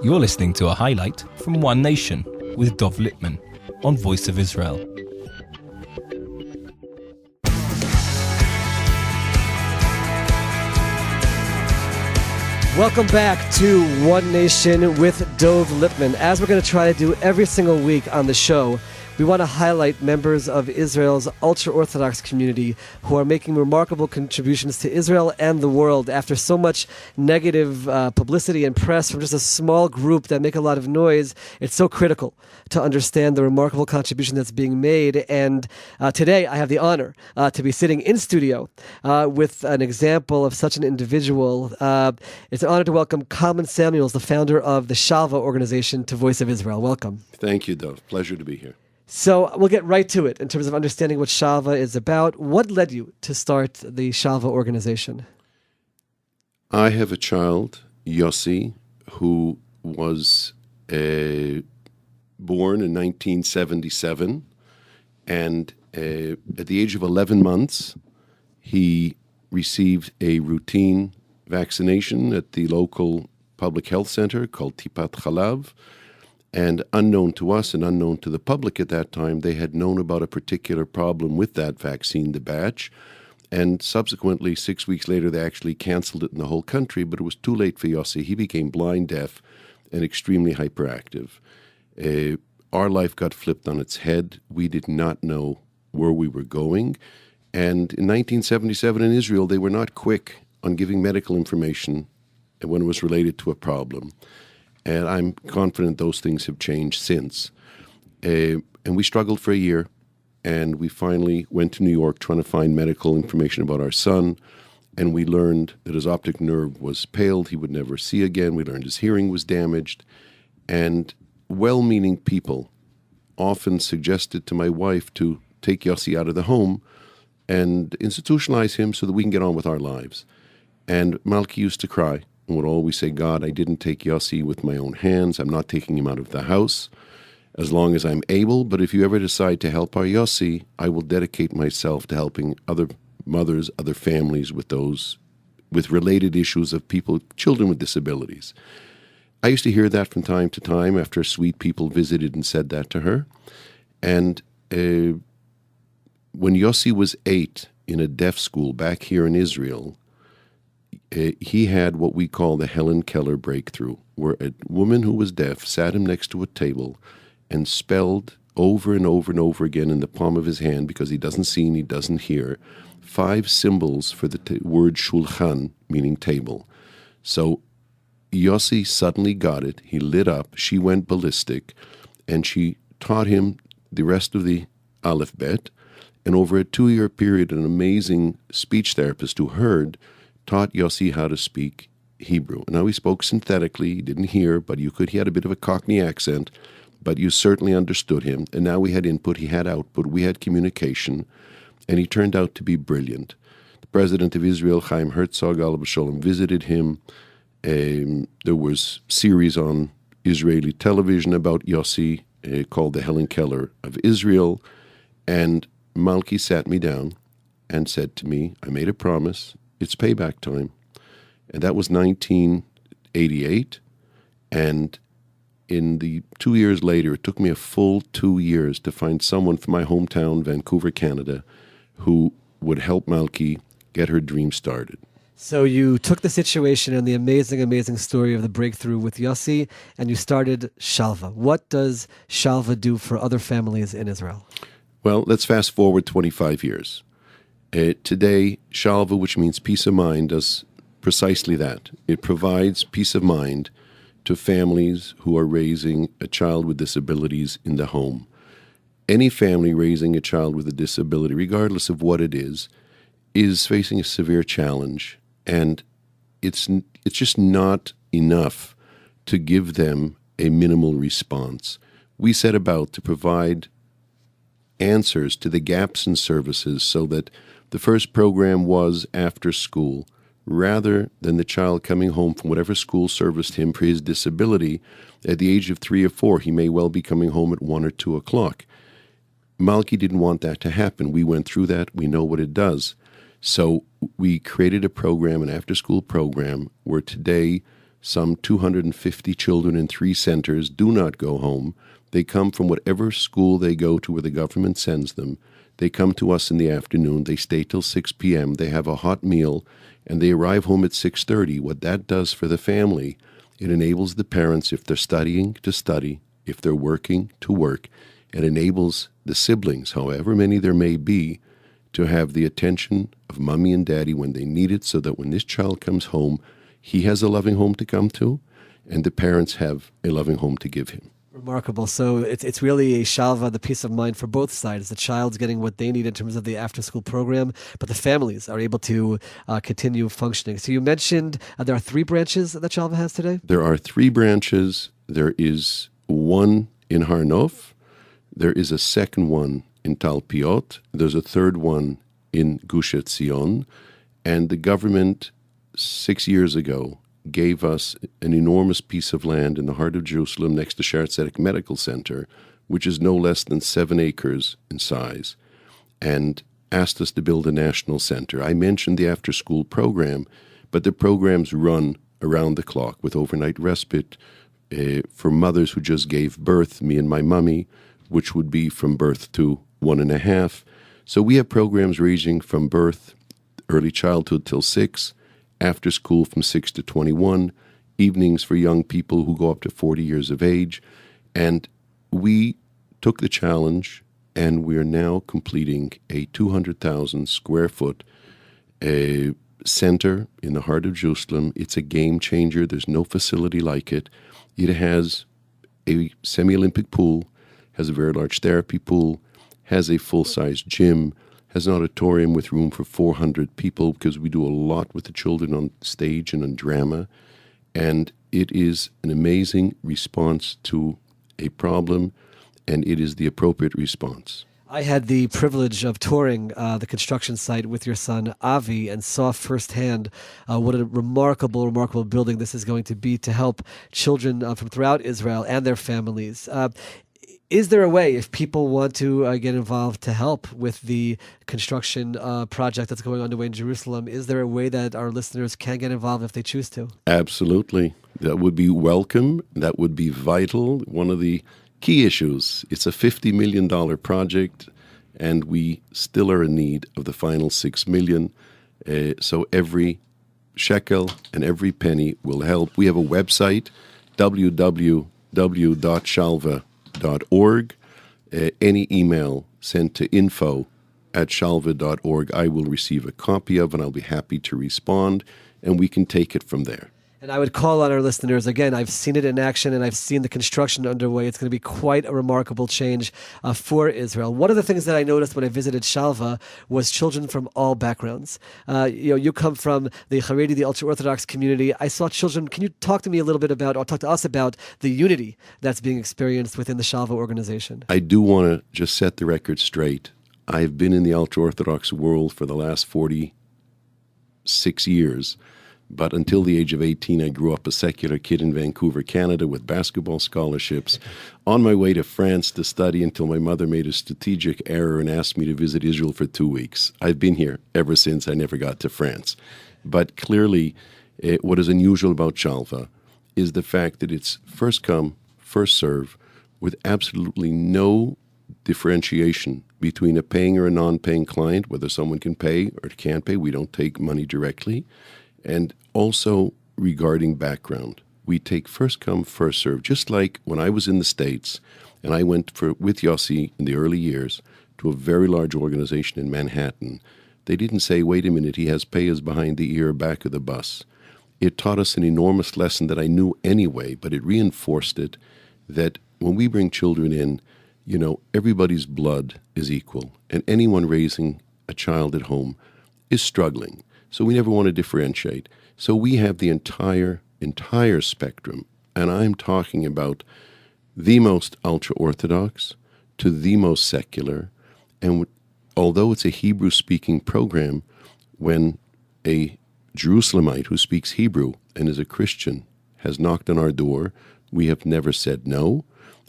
You're listening to a highlight from One Nation with Dov Lipman on Voice of Israel. Welcome back to One Nation with Dov Lipman. As we're going to try to do every single week on the show, we want to highlight members of Israel's ultra-Orthodox community who are making remarkable contributions to Israel and the world after so much negative publicity and press from just a small group that make a lot of noise. It's so critical to understand the remarkable contribution that's being made. And today I have the honor to be sitting in studio with an example of such an individual. It's an honor to welcome Kalman Samuels, the founder of the Shalva organization, to Voice of Israel. Welcome. Thank you, Dov. Pleasure to be here. So we'll get right to it in terms of understanding what Shalva is about. What led you to start the Shalva organization? I have a child, Yossi, who was born in 1977. And at the age of 11 months, he received a routine vaccination at the local public health center called Tipat Chalav. And unknown to us and unknown to the public at that time, they had known about a particular problem with that vaccine, the batch. And subsequently, 6 weeks later, they actually canceled it in the whole country, but it was too late for Yossi. He became blind, deaf, and extremely hyperactive. Our life got flipped on its head. We did not know where we were going. And in 1977 in Israel, they were not quick on giving medical information when it was related to a problem. And I'm confident those things have changed since. And we struggled for a year, and we finally went to New York trying to find medical information about our son. And we learned that his optic nerve was paled, he would never see again. We learned his hearing was damaged. And well-meaning people often suggested to my wife to take Yossi out of the home and institutionalize him so that we can get on with our lives. And Malki used to cry. And would always say, God, I didn't take Yossi with my own hands. I'm not taking him out of the house as long as I'm able. But if you ever decide to help our Yossi, I will dedicate myself to helping other mothers, other families with related issues of children with disabilities. I used to hear that from time to time after sweet people visited and said that to her. And when Yossi was 8 in a deaf school back here in Israel, he had what we call the Helen Keller breakthrough, where a woman who was deaf sat him next to a table and spelled over and over and over again in the palm of his hand, because he doesn't see and he doesn't hear, 5 symbols for the word shulchan, meaning table. So Yossi suddenly got it. He lit up. She went ballistic, and she taught him the rest of the Aleph Bet. And over a 2-year period, an amazing speech therapist who heard taught Yossi how to speak Hebrew. Now, he spoke synthetically, he didn't hear, but he had a bit of a Cockney accent, but you certainly understood him. And now we had input, he had output, we had communication, and he turned out to be brilliant. The president of Israel, Chaim Herzog, Alav Shalom, visited him. There was series on Israeli television about Yossi called the Helen Keller of Israel. And Malki sat me down and said to me, I made a promise. It's payback time. And that was 1988. And in the 2 years later, it took me a full 2 years to find someone from my hometown, Vancouver, Canada, who would help Malki get her dream started. So you took the situation and the amazing story of the breakthrough with Yossi, and you started Shalva. What does Shalva do for other families in Israel? Well, let's fast forward 25 years. Today, Shalva, which means peace of mind, does precisely that. It provides peace of mind to families who are raising a child with disabilities in the home. Any family raising a child with a disability, regardless of what it is facing a severe challenge. And it's just not enough to give them a minimal response. We set about to provide answers to the gaps in services so that the first program was after school. Rather than the child coming home from whatever school serviced him for his disability, at the age of 3 or 4, he may well be coming home at 1 or 2 o'clock. Malki didn't want that to happen. We went through that. We know what it does. So we created a program, an after-school program, where today Some 250 children in 3 centers do not go home. They come from whatever school they go to where the government sends them. They come to us in the afternoon. They stay till 6 p.m. They have a hot meal, and they arrive home at 6:30. What that does for the family, it enables the parents, if they're studying, to study, if they're working, to work. It enables the siblings, however many there may be, to have the attention of mommy and daddy when they need it, so that when this child comes home, he has a loving home to come to, and the parents have a loving home to give him. Remarkable. So it's really a shalva, the peace of mind for both sides. The child's getting what they need in terms of the after-school program, but the families are able to continue functioning. So you mentioned there are 3 branches that Shalva has today? There are 3 branches. There is one in Har Nof. There is a second one in Talpiot. There's a third one in Gush Etzion. And the government 6 years ago gave us an enormous piece of land in the heart of Jerusalem next to Shaare Zedek Medical Center, which is no less than 7 acres in size, and asked us to build a national center. I mentioned the after-school program, but the programs run around the clock with overnight respite for mothers who just gave birth, me and my mummy, which would be from birth to 1.5. So we have programs ranging from birth, early childhood till 6, after school from 6 to 21, evenings for young people who go up to 40 years of age. And we took the challenge, and we are now completing a 200,000 square foot center in the heart of Jerusalem. It's a game changer. There's no facility like it. It has a semi-Olympic pool, has a very large therapy pool, has a full-size gym, has an auditorium with room for 400 people, because we do a lot with the children on stage and on drama. And it is an amazing response to a problem, and it is the appropriate response. I had the privilege of touring the construction site with your son, Avi, and saw firsthand what a remarkable building this is going to be to help children from throughout Israel and their families. Is there a way, if people want to get involved to help with the construction project that's going underway in Jerusalem, is there a way that our listeners can get involved if they choose to? Absolutely. That would be welcome. That would be vital. One of the key issues, it's a $50 million project, and we still are in need of the final $6 million. So every shekel and every penny will help. We have a website, www.shalva.org. Any email sent to info@shalva.org, I will receive a copy of, and I'll be happy to respond, and we can take it from there. And I would call on our listeners, again, I've seen it in action, and I've seen the construction underway. It's going to be quite a remarkable change for Israel. One of the things that I noticed when I visited Shalva was children from all backgrounds. You come from the Haredi, the ultra-Orthodox community. I saw children. Can you talk to me a little bit about, or talk to us about, the unity that's being experienced within the Shalva organization? I do want to just set the record straight. I've been in the ultra-Orthodox world for the last 46 years. But until the age of 18, I grew up a secular kid in Vancouver, Canada, with basketball scholarships, on my way to France to study until my mother made a strategic error and asked me to visit Israel for 2 weeks. I've been here ever since. I never got to France. But clearly, what is unusual about Shalva is the fact that it's first come, first serve, with absolutely no differentiation between a paying or a non-paying client, whether someone can pay or can't pay. We don't take money directly. And also regarding background, we take first come, first serve. Just like when I was in the States, and I went with Yossi in the early years to a very large organization in Manhattan, they didn't say, wait a minute, he has payers behind the ear, back of the bus. It taught us an enormous lesson that I knew anyway, but it reinforced it, that when we bring children in, everybody's blood is equal, and anyone raising a child at home is struggling. So we never want to differentiate. So we have the entire spectrum, and I'm talking about the most ultra-Orthodox to the most secular. And although it's a Hebrew-speaking program, when a Jerusalemite who speaks Hebrew and is a Christian has knocked on our door, we have never said no.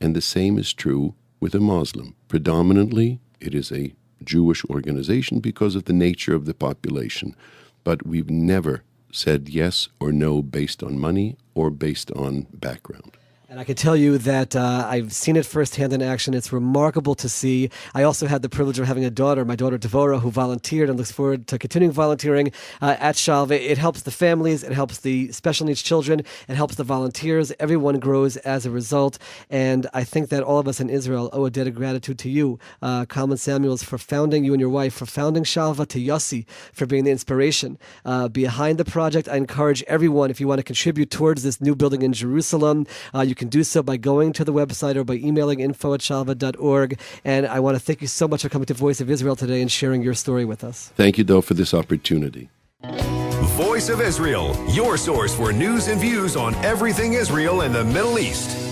And the same is true with a Muslim. Predominantly, it is a Jewish organization because of the nature of the population. But we've never said yes or no based on money or based on background. And I can tell you that I've seen it firsthand in action. It's remarkable to see. I also had the privilege of having a daughter, my daughter Devora, who volunteered and looks forward to continuing volunteering at Shalva. It helps the families. It helps the special needs children. It helps the volunteers. Everyone grows as a result. And I think that all of us in Israel owe a debt of gratitude to you, Kalman Samuels, for founding, you and your wife, for founding Shalva, to Yossi for being the inspiration behind the project. I encourage everyone, if you want to contribute towards this new building in Jerusalem, you can do so by going to the website or by emailing info@shalva.org. And I want to thank you so much for coming to Voice of Israel today and sharing your story with us. Thank you, Dov, for this opportunity. Voice of Israel, your source for news and views on everything Israel and the Middle East.